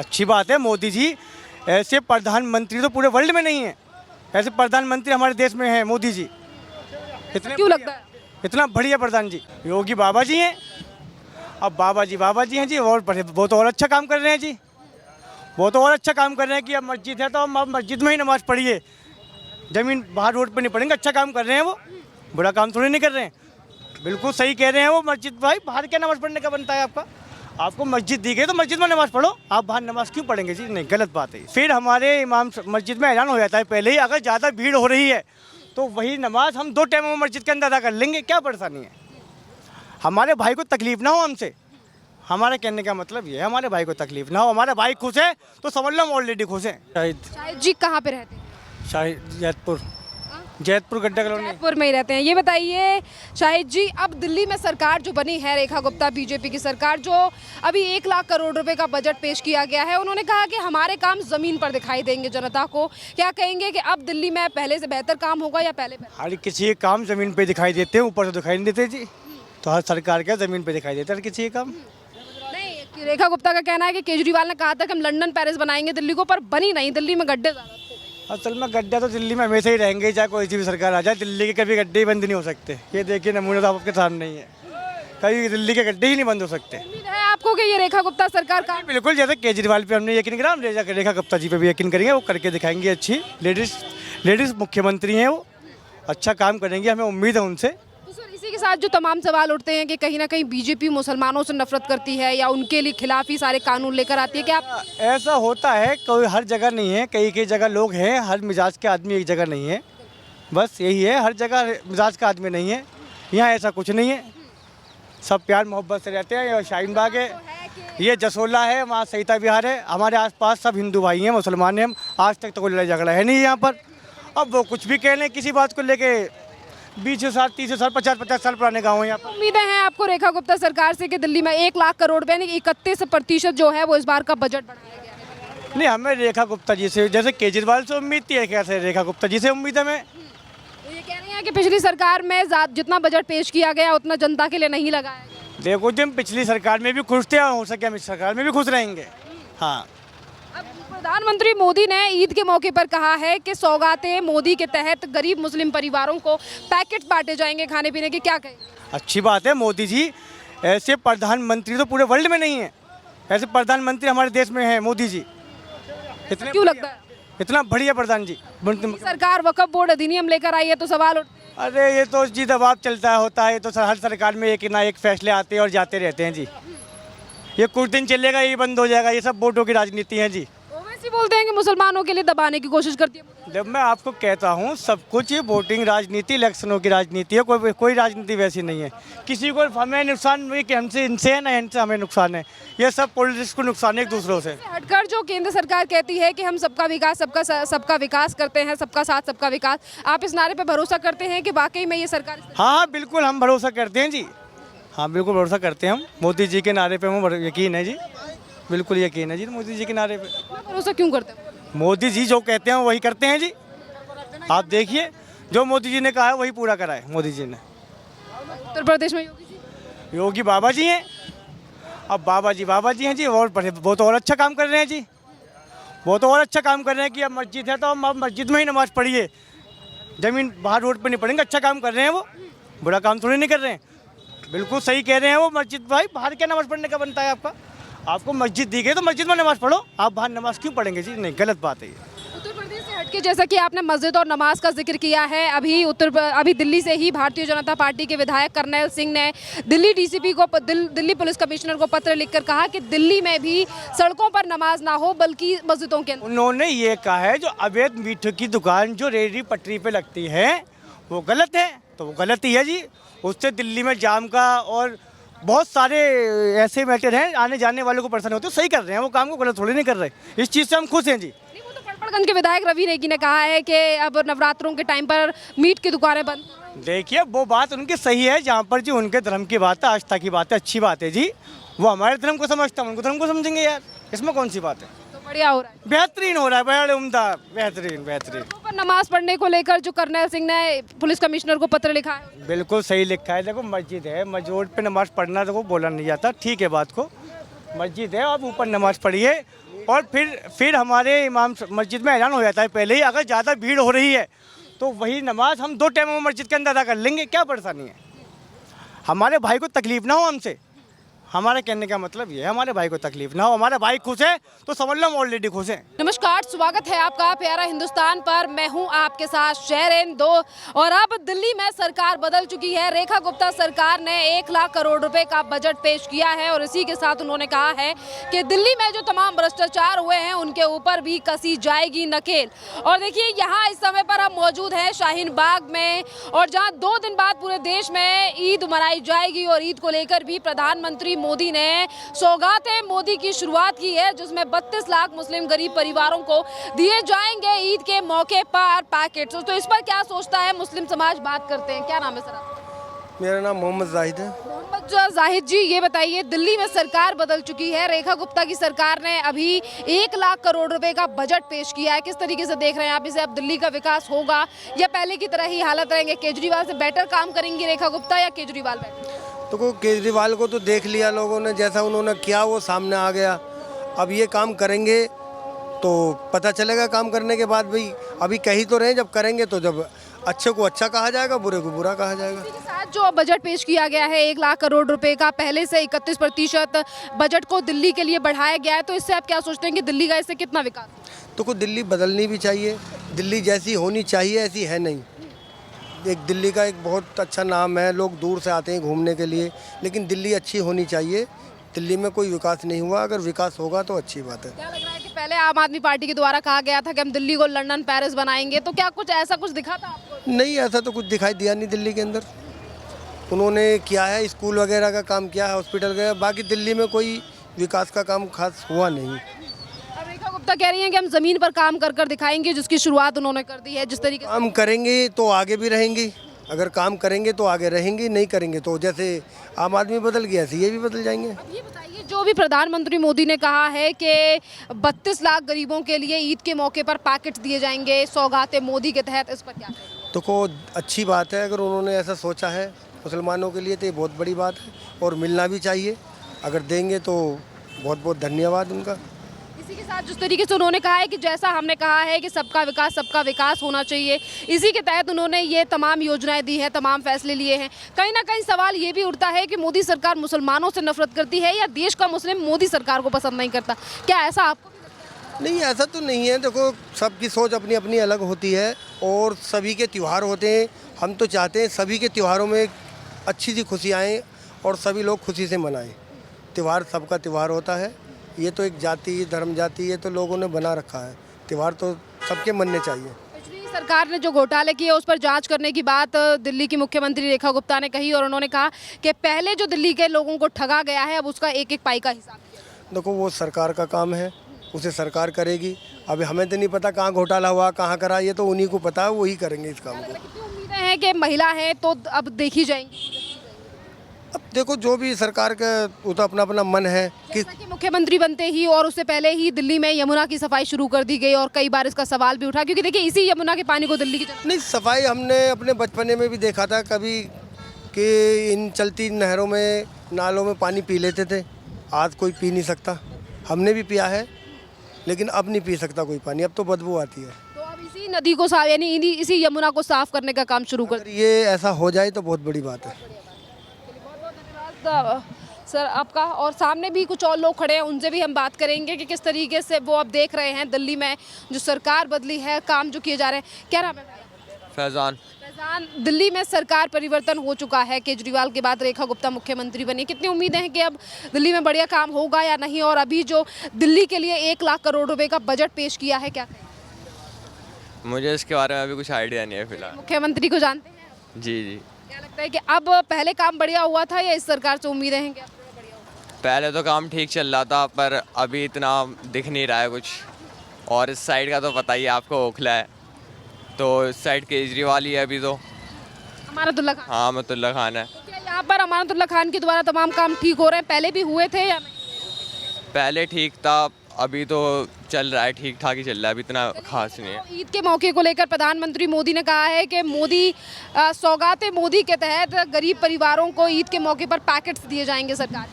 अच्छी बात है। मोदी जी ऐसे प्रधानमंत्री तो पूरे वर्ल्ड में नहीं है। ऐसे प्रधानमंत्री हमारे देश में है मोदी जी। क्यों लगता है? इतना बढ़िया प्रधान जी योगी बाबा जी हैं। अब बाबा जी हैं जी, और वो तो और अच्छा काम कर रहे हैं जी। वो तो और अच्छा काम कर रहे हैं कि अब मस्जिद है तो हम अब मस्जिद में ही नमाज़ पढ़िए, ज़मीन बाहर रोड पे नहीं पढ़ेंगे। अच्छा काम कर रहे हैं वो, बुरा काम थोड़ी नहीं कर रहे हैं। बिल्कुल सही कह रहे हैं वो। मस्जिद भाई बाहर क्या नमाज़ पढ़ने का बनता है आपका? आपको मस्जिद दी गई तो मस्जिद में नमाज़ पढ़ो, आप बाहर नमाज़ क्यों पढ़ेंगे जी? नहीं, गलत बात है। फिर हमारे इमाम मस्जिद में ऐलान हो जाता है पहले ही, अगर ज़्यादा भीड़ हो रही है तो वही नमाज हम 2 टाइम मस्जिद के अंदर अदा कर लेंगे, क्या परेशानी है? हमारे भाई को तकलीफ ना हो हमसे, हमारे कहने का मतलब ये है, हमारे भाई को तकलीफ ना हो। हमारे भाई खुश है तो समझ लो हम ऑलरेडी खुश हैं। शाहिद जी कहाँ पे रहते हैं? शाहिद जैतपुर गड्ढा कॉलोनी। जयपुर में ही रहते हैं। ये बताइए शाहिद जी, अब दिल्ली में सरकार जो बनी है रेखा गुप्ता बीजेपी की सरकार, जो अभी 1 लाख करोड़ रुपए का बजट पेश किया गया है, उन्होंने कहा कि हमारे काम जमीन पर दिखाई देंगे जनता को। क्या कहेंगे कि अब दिल्ली में पहले से बेहतर काम होगा या पहले? हर किसी के काम जमीन पे दिखाई देते हैं, ऊपर से दिखाई नहीं देते जी। तो हर सरकार का जमीन पे दिखाई देता है हर किसी के काम। नहीं, रेखा गुप्ता का कहना है कि केजरीवाल ने कहा था कि हम लंदन पेरिस बनाएंगे दिल्ली को, पर बनी नहीं। दिल्ली में गड्ढे ज़्यादा थे। असल में गड्ढा तो दिल्ली में हमेशा ही रहेंगे, चाहे कोई सी भी सरकार आ जाए। दिल्ली के कभी गड्ढे ही बंद नहीं हो सकते। ये देखिए नमूना तो आपके सामने ही है, कभी दिल्ली के गड्ढे ही नहीं बंद हो सकते। उम्मीद है आपको कि ये रेखा गुप्ता सरकार का? बिल्कुल, जैसे केजरीवाल पे हमने यकीन करा, हम रेखा गुप्ता जी पे भी यकीन करेंगे। वो करके दिखाएंगे। अच्छी लेडीज़ मुख्यमंत्री हैं, वो अच्छा काम करेंगे, हमें उम्मीद है उनसे। तो सर इसी के साथ जो तमाम सवाल उठते हैं कि कहीं ना कहीं बीजेपी मुसलमानों से नफरत करती है या उनके लिए खिलाफ ही सारे कानून लेकर आती है, क्या आप? ऐसा होता है, कोई हर जगह नहीं है, कई कई जगह लोग हैं। हर मिजाज के आदमी एक जगह नहीं है, बस यही है। हर जगह मिजाज का आदमी नहीं है, यहाँ ऐसा कुछ नहीं है। सब प्यार मोहब्बत से रहते हैं। ये शाहीन बाग है, ये जसोला है, वहाँ सहिता विहार है। हमारे आसपास सब हिंदू भाई हैं, मुसलमान हैं। हम आज तक तो कोई लड़ाई झगड़ा है नहीं यहाँ पर। अब वो कुछ भी कह लें किसी बात को लेके, 20 साल 30 साल 50 साल पुराने गाँव हैं यहाँ पर। उम्मीदें हैं आपको रेखा गुप्ता सरकार से कि दिल्ली में 1 लाख करोड़ रुपए, यानी 31% जो है वो इस बार का बजट बढ़ाया गया है? नहीं, हमें रेखा गुप्ता जी से, जैसे केजरीवाल से उम्मीद थी, कैसे रेखा गुप्ता जी से उम्मीद है हमें। तो ये कह रहे हैं कि पिछली सरकार में जितना बजट पेश किया गया उतना जनता के लिए नहीं लगाया गया। देखो जी, हम पिछली सरकार में भी खुश थे और हो सके हम इस सरकार में भी खुश रहेंगे। हाँ, अब प्रधानमंत्री मोदी ने ईद के मौके पर कहा है कि सौगातें मोदी के तहत गरीब मुस्लिम परिवारों को पैकेट बांटे जाएंगे खाने पीने के, क्या कहें? अच्छी बात है। मोदी जी ऐसे प्रधानमंत्री तो पूरे वर्ल्ड में नहीं है। ऐसे प्रधानमंत्री हमारे देश में है मोदी जी। क्यों लगता है? इतना बढ़िया प्रधान जी। सरकार वक्फ बोर्ड अधिनियम लेकर आई है तो सवाल उठ। अरे ये तो जी दबाव चलता होता है, तो हर सरकार में एक ना एक फैसले आते हैं और जाते रहते हैं जी। ये कुछ दिन चलेगा, ये बंद हो जाएगा, ये सब वोटों की राजनीति है जी। ओवैसी बोलते हैं कि मुसलमानों के लिए दबाने की कोशिश करती है। जब मैं आपको कहता हूँ सब कुछ, ये वोटिंग राजनीति, इलेक्शनों की राजनीति है। कोई राजनीति वैसी नहीं है। किसी को हमें नुकसान नहीं कि हमसे इनसे है, ना इनसे हमें नुकसान है। ये सब पॉलिटिक्स को नुकसान है एक दूसरों से। हटकर जो केंद्र सरकार कहती है कि हम सबका विकास करते हैं, सबका साथ सबका विकास, आप इस नारे पे भरोसा करते हैं कि वाकई में ये सरकार? हाँ, बिल्कुल हम भरोसा करते हैं जी। हाँ, बिल्कुल भरोसा करते हैं हम। मोदी जी के नारे पे हमें यकीन है जी, बिल्कुल यकीन है जी मोदी जी के नारे पे। भरोसा क्यों करते हैं? मोदी जी जो कहते हैं वही करते हैं जी। आप देखिए, जो मोदी जी ने कहा है वही पूरा करा है मोदी जी ने। उत्तर प्रदेश में योगी बाबा जी हैं। अब बाबा जी हैं जी, और वो तो और अच्छा काम कर रहे हैं जी। वो तो और अच्छा काम कर रहे हैं कि अब मस्जिद है तो हम अब मस्जिद में ही नमाज़ पढ़िए, ज़मीन बाहर रोड पे नहीं पढ़ेंगे। अच्छा काम कर रहे हैं वो, बुरा काम थोड़ी नहीं कर रहे हैं। बिल्कुल सही कह रहे हैं वो। मस्जिद भाई बाहर क्या नमाज़ पढ़ने का बनता है आपका? आपको मस्जिद दी गई तो मस्जिद में नमाज़ पढ़ो, आप बाहर नमाज़ क्यों पढ़ेंगे जी? नहीं, गलत बात है ये। उत्तर प्रदेश से हटके जैसा कि आपने मस्जिद और नमाज का जिक्र किया है, अभी दिल्ली से ही भारतीय जनता पार्टी के विधायक करनैल सिंह ने दिल्ली डीसीपी को, दिल्ली पुलिस कमिश्नर को पत्र लिखकर कहा कि दिल्ली में भी सड़कों पर नमाज ना हो बल्कि मस्जिदों के अंदर। उन्होंने ये कहा है जो अवैध मीठों की दुकान जो रेहड़ी पटरी पे लगती है वो गलत है, तो वो गलत ही है जी। उससे दिल्ली में जाम का और बहुत सारे ऐसे मैटर हैं, आने जाने वालों को परेशानी होती है। सही कर रहे हैं वो काम को, गलत थोड़ी नहीं कर रहे। इस चीज़ से हम खुश हैं जी। नहीं, वो तो पड़पड़गंज के विधायक रवि नेगी ने कहा है कि अब नवरात्रों के टाइम पर मीट की दुकानें बंद। देखिए, वो बात उनकी सही है, जहाँ पर जी उनके धर्म की बात है, आस्था की बात है, अच्छी बात है जी। वो हमारे धर्म को समझता है, उनको धर्म को समझेंगे यार, इसमें कौन सी बात है? तो बढ़िया हो रहा है, बेहतरीन हो रहा है, बड़ा उम्दा, बेहतरीन बेहतरीन। पर नमाज पढ़ने को लेकर जो करनैल सिंह ने पुलिस कमिश्नर को पत्र लिखा है, बिल्कुल सही लिखा है। देखो मस्जिद है, मस्जिद पे नमाज पढ़ना देखो बोला नहीं जाता, ठीक है बात को। मस्जिद है, आप ऊपर नमाज पढ़िए और फिर हमारे इमाम मस्जिद में ऐलान हो जाता है पहले ही, अगर ज़्यादा भीड़ हो रही है तो वही नमाज हम 2 टाइम में मस्जिद के अंदर अदा कर लेंगे, क्या परेशानी है। हमारे भाई को तकलीफ़ ना हो हमसे, हमारे कहने का मतलब ये है, हमारे भाई को तकलीफ ना हो, हमारे भाई खुश है तो समझ लो हम ऑलरेडी खुश हैं। नमस्कार, स्वागत है आपका प्यारा हिंदुस्तान पर। मैं हूं आपके साथ शहरेन दो। और अब दिल्ली में सरकार बदल चुकी है। रेखा गुप्ता सरकार ने 1 लाख करोड़ रुपए का बजट पेश किया है और इसी के साथ उन्होंने कहा है कि दिल्ली में जो तमाम भ्रष्टाचार हुए हैं उनके ऊपर भी कसी जाएगी नकेल। और देखिए, यहाँ इस समय पर हम मौजूद हैं शाहीन बाग में, और जहाँ 2 दिन बाद पूरे देश में ईद मनाई जाएगी और ईद को लेकर भी प्रधानमंत्री मोदी ने सौगातें मोदी की शुरुआत की है, जिसमें 32 लाख मुस्लिम गरीब परिवारों को दिए जाएंगे ईद के मौके पर पैकेट्स। तो इस पर क्या सोचता है मुस्लिम समाज, बात करते हैं। क्या नाम है सर आपका? मेरा नाम मोहम्मद जाहिद है। मोहम्मद जाहिद जी, ये बताइए, दिल्ली में सरकार बदल चुकी है। रेखा गुप्ता की सरकार ने अभी 1 लाख करोड़ रुपए का बजट पेश किया है। किस तरीके से देख रहे हैं आप इसे? अब दिल्ली का विकास होगा या पहले की तरह ही हालत रहेंगे? केजरीवाल से बेटर काम करेंगी रेखा गुप्ता या केजरीवाल बेटर? तो केजरीवाल को तो देख लिया लोगों ने, जैसा उन्होंने किया वो सामने आ गया। अब ये काम करेंगे तो पता चलेगा काम करने के बाद। भाई अभी कही तो रहे, जब करेंगे तो जब अच्छे को अच्छा कहा जाएगा, बुरे को बुरा कहा जाएगा। इसी के साथ जो बजट पेश किया गया है 1 लाख करोड़ रुपए का, पहले से 31% बजट को दिल्ली के लिए बढ़ाया गया है, तो इससे आप क्या सोचते हैं कि दिल्ली का इससे कितना विकास? तो दिल्ली बदलनी भी चाहिए। दिल्ली जैसी होनी चाहिए ऐसी है नहीं। एक दिल्ली का एक बहुत अच्छा नाम है, लोग दूर से आते हैं घूमने के लिए, लेकिन दिल्ली अच्छी होनी चाहिए। दिल्ली में कोई विकास नहीं हुआ, अगर विकास होगा तो अच्छी बात है। क्या लग रहा है कि पहले आम आदमी पार्टी के द्वारा कहा गया था कि हम दिल्ली को लंदन पेरिस बनाएंगे, तो क्या कुछ ऐसा कुछ दिखा था आपको? नहीं, ऐसा तो कुछ दिखाई दिया नहीं दिल्ली के अंदर। उन्होंने किया है, स्कूल वगैरह का काम किया है, हॉस्पिटल का, बाकी दिल्ली में कोई विकास का काम खास हुआ नहीं। रेखा गुप्ता कह रही हैं कि हम जमीन पर काम कर कर दिखाएंगे, जिसकी शुरुआत उन्होंने कर दी है। जिस तरीके से काम करेंगे तो आगे भी रहेंगी, अगर काम करेंगे तो आगे रहेंगी, नहीं करेंगे तो जैसे आम आदमी बदल गया ऐसे ये भी बदल जाएंगे। अब ये बताइए, जो भी प्रधानमंत्री मोदी ने कहा है कि 32 लाख गरीबों के लिए ईद के मौके पर पैकेट्स दिए जाएंगे सौगातें मोदी के तहत, इस पर क्या कहेंगे? तो अच्छी बात है, अगर उन्होंने ऐसा सोचा है मुसलमानों के लिए तो ये बहुत बड़ी बात है और मिलना भी चाहिए। अगर देंगे तो बहुत बहुत धन्यवाद उनका। इसी के साथ जिस तरीके से उन्होंने कहा है कि जैसा हमने कहा है कि सबका विकास होना चाहिए, इसी के तहत उन्होंने ये तमाम योजनाएं दी हैं, तमाम फैसले लिए हैं। कहीं ना कहीं सवाल ये भी उठता है कि मोदी सरकार मुसलमानों से नफरत करती है या देश का मुस्लिम मोदी सरकार को पसंद नहीं करता? क्या ऐसा आपको भी लगता है? नहीं, ऐसा तो नहीं है। देखो, सबकी सोच अपनी अपनी अलग होती है और सभी के त्यौहार होते हैं। हम तो चाहते हैं सभी के त्योहारों में अच्छी सी खुशी आएँ और सभी लोग खुशी से मनाएँ। त्यौहार सबका त्यौहार होता है, ये तो एक जाति धर्म जाति ये तो लोगों ने बना रखा है। त्यौहार तो सबके मनने चाहिए। पिछली सरकार ने जो घोटाले किए उस पर जांच करने की बात दिल्ली की मुख्यमंत्री रेखा गुप्ता ने कही, और उन्होंने कहा कि पहले जो दिल्ली के लोगों को ठगा गया है अब उसका एक एक पाई का हिसाब दिया। देखो, वो सरकार का काम है, उसे सरकार करेगी। अभी हमें तो नहीं पता कहाँ घोटाला हुआ, कहाँ करा, ये तो उन्हीं को पता है, वही करेंगे इस काम को। कितनी उम्मीदें हैं कि महिला है तो अब देखी जाएंगी? अब देखो, जो भी सरकार का वो तो अपना अपना मन है कि मुख्यमंत्री बनते ही और उससे पहले ही दिल्ली में यमुना की सफाई शुरू कर दी गई, और कई बार इसका सवाल भी उठा, क्योंकि देखिए इसी यमुना के पानी को दिल्ली की नहीं, सफाई हमने अपने बचपने में भी देखा था कभी कि इन चलती नहरों में नालों में पानी पी लेते थे। आज कोई पी नहीं सकता। हमने भी पिया है, लेकिन अब नहीं पी सकता कोई पानी, अब तो बदबू आती है। तो अब इसी नदी को साफ, यानी इसी यमुना को साफ करने का काम शुरू कर अगर ये ऐसा हो जाए तो बहुत बड़ी बात है। सर आपका। और सामने भी कुछ और लोग खड़े हैं, उनसे भी हम बात करेंगे कि किस तरीके से वो अब देख रहे हैं दिल्ली में जो सरकार बदली है, काम जो किए जा रहे हैं। क्या नाम है? फैज़ान। फैज़ान, दिल्ली में सरकार परिवर्तन हो चुका है, केजरीवाल के बाद रेखा गुप्ता मुख्यमंत्री बनी। कितनी उम्मीदें हैं कि अब दिल्ली में बढ़िया काम होगा या नहीं? और अभी जो दिल्ली के लिए 1 लाख करोड़ रुपए का बजट पेश किया है, क्या मुझे इसके बारे में अभी कुछ आइडिया नहीं है फिलहाल। मुख्यमंत्री को जानते हैं? जी जी। क्या लगता है कि अब पहले काम बढ़िया हुआ था या इस सरकार से उम्मीदें हैं क्या बढ़िया होगा? पहले तो काम ठीक चल रहा था, पर अभी इतना दिख नहीं रहा है कुछ। और इस साइड का तो पता ही है आपको, ओखला है, तो इस साइड केजरीवाल ही है अभी तो। अमानतुल्लाह खान। हाँ, अमानतुल्लाह खान है। तो क्या यहाँ पर अमानतुल्लाह खान के द्वारा तमाम काम ठीक हो रहे हैं? पहले भी हुए थे या नहीं? पहले ठीक था, अभी तो चल रहा है, ठीक ठाक ही चल रहा है, अभी इतना खास नहीं है। ईद के मौके को लेकर प्रधानमंत्री मोदी ने कहा है कि मोदी सौगातें मोदी के तहत गरीब परिवारों को ईद के मौके पर पैकेट्स दिए जाएंगे सरकार।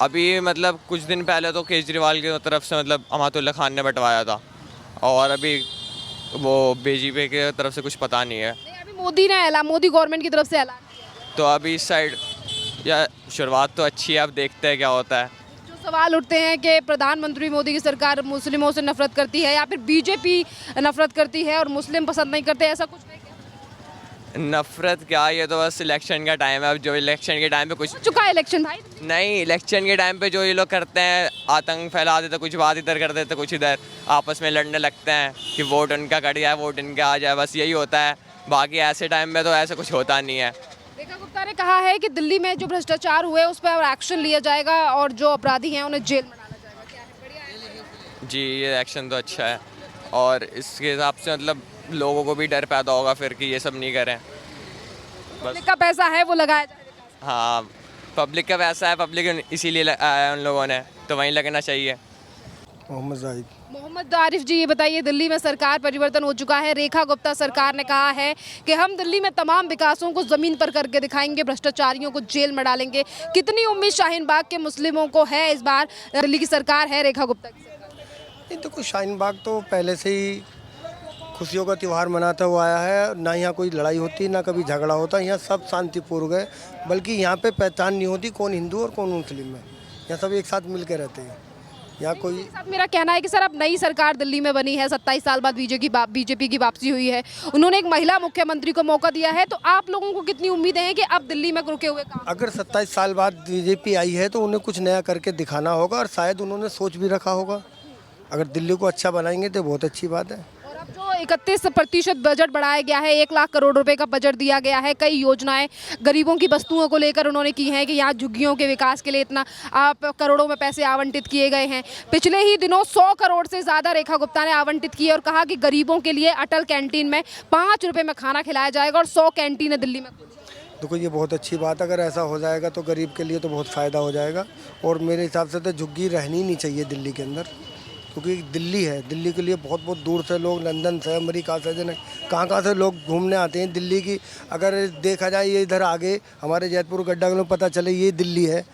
अभी मतलब कुछ दिन पहले तो केजरीवाल की तरफ से मतलब अमातुल्ला खान ने बंटवाया था, और अभी वो बीजेपी की तरफ से कुछ पता नहीं है। नहीं, अभी मोदी गवर्नमेंट की तरफ से ऐलान किया तो अभी इस साइड या शुरुआत तो अच्छी है, अब देखते हैं क्या होता है। है। जो सवाल उठते हैं कि प्रधानमंत्री मोदी की सरकार मुस्लिमों से नफरत करती है या फिर बीजेपी नफरत करती है और मुस्लिम पसंद नहीं करते, ऐसा कुछ नहीं क्या? नफरत क्या, ये तो बस इलेक्शन का टाइम है। अब जो इलेक्शन के टाइम पे कुछ हो चुका है इलेक्शन भाई। नहीं, इलेक्शन के टाइम पे जो ये लोग करते हैं, आतंक फैला देते, कुछ बात इधर कर देते, कुछ इधर, आपस में लड़ने लगते हैं कि वोट उनका कट जाए, वोट इनका आ जाए, बस यही होता है। बाकी ऐसे टाइम में तो ऐसे कुछ होता नहीं है। रेखा गुप्ता ने कहा है कि दिल्ली में जो भ्रष्टाचार हुए उस पर एक्शन लिया जाएगा और जो अपराधी हैं उन्हें जेल में डाला जाएगा। क्या है, बढ़िया है? जी, ये एक्शन तो अच्छा है, और इसके हिसाब से मतलब लोगों को भी डर पैदा होगा फिर कि ये सब नहीं करें। पब्लिक का पैसा है वो लगाया जाएगा। हाँ, पब्लिक का पैसा है, पब्लिक इसीलिए लगाया है उन लोगों ने, तो वहीं लगना चाहिए। मोहम्मद जाहिद। मोहम्मद आरिफ जी, ये बताइए, दिल्ली में सरकार परिवर्तन हो चुका है। रेखा गुप्ता सरकार ने कहा है कि हम दिल्ली में तमाम विकासों को ज़मीन पर करके दिखाएंगे, भ्रष्टाचारियों को जेल में डालेंगे। कितनी उम्मीद शाहीन बाग के मुस्लिमों को है इस बार दिल्ली की सरकार है रेखा गुप्ता की सरकार? नहीं, तो कुछ शाहीन बाग तो पहले से ही खुशियों का त्यौहार मनाता हुआ आया है। ना यहाँ कोई लड़ाई होती, ना कभी झगड़ा होता। यहाँ सब शांतिपूर्वक है, बल्कि यहाँ पे पहचान नहीं होती कौन हिंदू और कौन मुस्लिम है। यहाँ सब एक साथ मिल के रहते हैं। यहाँ कोई मेरे साथ मेरा कहना है कि सर अब नई सरकार दिल्ली में बनी है, 27 साल बाद बीजेपी की वापसी हुई है, उन्होंने एक महिला मुख्यमंत्री को मौका दिया है, तो आप लोगों को कितनी उम्मीदें हैं कि अब दिल्ली में रुके हुए काम? अगर 27 साल बाद बीजेपी आई है तो उन्हें कुछ नया करके दिखाना होगा, और शायद उन्होंने सोच भी रखा होगा। अगर दिल्ली को अच्छा बनाएंगे तो बहुत अच्छी बात है। और अब जो 31% बजट बढ़ाया गया है, 1 लाख करोड़ रुपए का बजट दिया गया है, कई योजनाएं गरीबों की वस्तुओं को लेकर उन्होंने की हैं कि यहाँ झुग्गियों के विकास के लिए इतना आप करोड़ों में पैसे आवंटित किए गए हैं। पिछले ही दिनों 100 करोड़ से ज़्यादा रेखा गुप्ता ने आवंटित किए और कहा कि गरीबों के लिए अटल कैंटीन में 5 रुपये में खाना खिलाया जाएगा और 100 कैंटीनें दिल्ली में। देखो, ये बहुत अच्छी बात। अगर ऐसा हो जाएगा तो गरीब के लिए तो बहुत फ़ायदा हो जाएगा। और मेरे हिसाब से तो झुग्गी रहनी नहीं चाहिए दिल्ली के अंदर, क्योंकि दिल्ली है, दिल्ली के लिए बहुत बहुत दूर से लोग, लंदन से, अमेरिका से, जन कहाँ से लोग घूमने आते हैं दिल्ली की। अगर देखा जाए ये इधर आगे हमारे जयपुर गड्ढा में पता चले ये दिल्ली है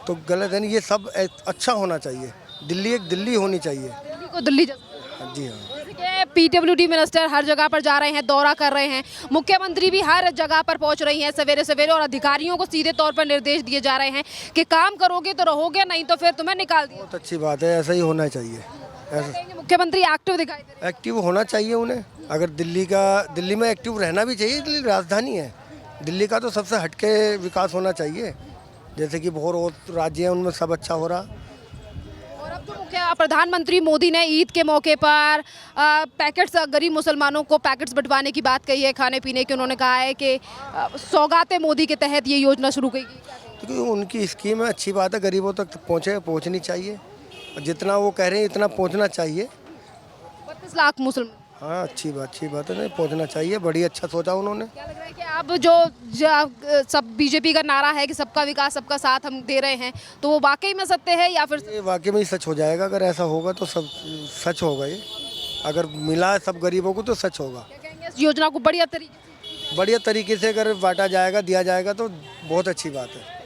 तो गलत है। ये सब अच्छा होना चाहिए। दिल्ली एक दिल्ली होनी चाहिए। दिल्ली को दिल्ली जी हाँ। PWD मिनिस्टर हर जगह पर जा रहे हैं, दौरा कर रहे हैं, मुख्यमंत्री भी हर जगह पर पहुंच रही हैं सवेरे सवेरे, और अधिकारियों को सीधे तौर पर निर्देश दिए जा रहे हैं कि काम करोगे तो रहोगे, नहीं तो फिर तुम्हें निकाल दिया। बहुत अच्छी बात है, ऐसा ही होना चाहिए। ऐसा मुख्यमंत्री एक्टिव दिखाई दे रहे हैं। एक्टिव होना चाहिए उन्हें। अगर दिल्ली में एक्टिव रहना भी चाहिए। दिल्ली राजधानी है, दिल्ली का तो सबसे हटके विकास होना चाहिए। जैसे कि बहुत राज्य हैं उनमें सब अच्छा हो रहा। और अब जो प्रधानमंत्री मोदी ने ईद के मौके पर पैकेट्स, गरीब मुसलमानों को पैकेट्स बंटवाने की बात कही है खाने पीने की। उन्होंने कहा है कि सौगातें मोदी के तहत ये योजना शुरू की गई। क्योंकि उनकी स्कीम है, अच्छी बात है। गरीबों तक पहुँचनी चाहिए, और जितना वो कह रहे हैं इतना पहुँचना चाहिए। 32 लाख मुसलमान। हाँ, अच्छी बात है, नहीं पहुँचना चाहिए। बड़ी अच्छा सोचा उन्होंने। क्या लग रहा है कि अब जो सब बीजेपी का नारा है कि सबका विकास सबका साथ हम दे रहे हैं, तो वो वाकई में सत्य है या फिर? ये वाकई में ही सच हो जाएगा। अगर ऐसा होगा तो सब सच होगा। ये अगर मिला सब गरीबों को तो सच होगा। क्या कहेंगे इस योजना को बढ़िया तरीके से अगर बांटा जाएगा, दिया जाएगा तो बहुत अच्छी बात है।